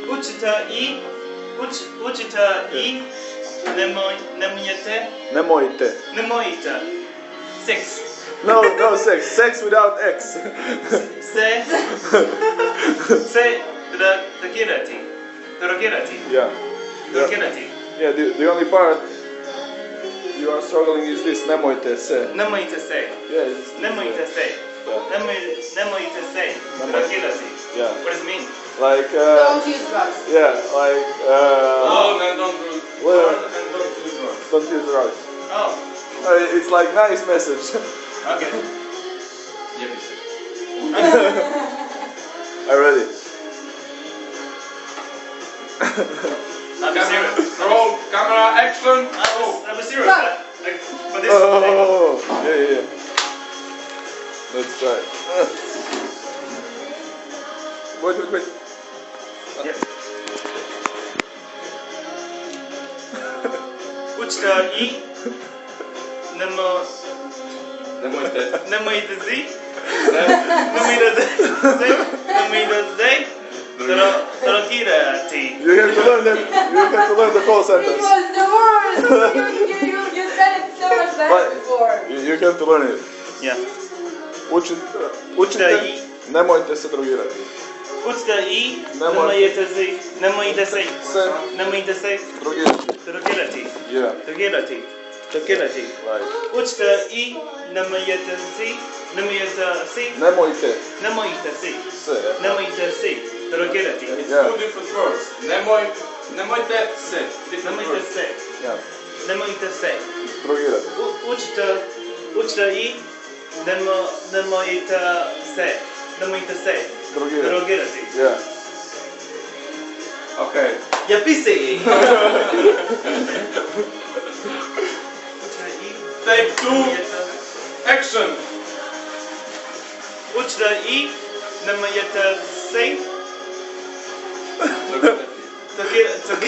Učite i nemojte. Sex. No sex. Sex without X. Se drogirati. Yeah. Drogirati. Yeah, the only part you are struggling is this nemojte se. Nemojte se. Yeah, Nemojte se. Yeah. Nemojte se. Drogirati. Yeah. What does it mean? Like Don't use drugs. yeah, like No, don't do well, and don't do drugs. don't use drugs. Oh, It's like nice message. okay. Are you ready? I'm serious. Roll, camera, action. I was serious. Like, for this. Oh, yeah. Let's try. Wait. Yeah. Učite i nemojte zi. Drogirati. You have to learn that. You have to learn the whole It sentence. was the worst. You said it so much better before. You have to learn it. Yeah. Učite nemojte se drogirati. Učite i nemojte se. Nemojte se. Drogirati. Drogirati. Yeah. Drogirati. Right. Učite i nemojte se. Nemojte Nemojte se. se. Nemojte se. Drogirati. It's Yeah. two different words. Nemojte se. Different Nemojte words. se. Yeah. Nemojte se. Drogirati. Učite i nemojte se. Nemojte se. Drogirati. Yeah. Okay. Ja pisi. Take two. Action. Učite i nemojte se. Drogirati.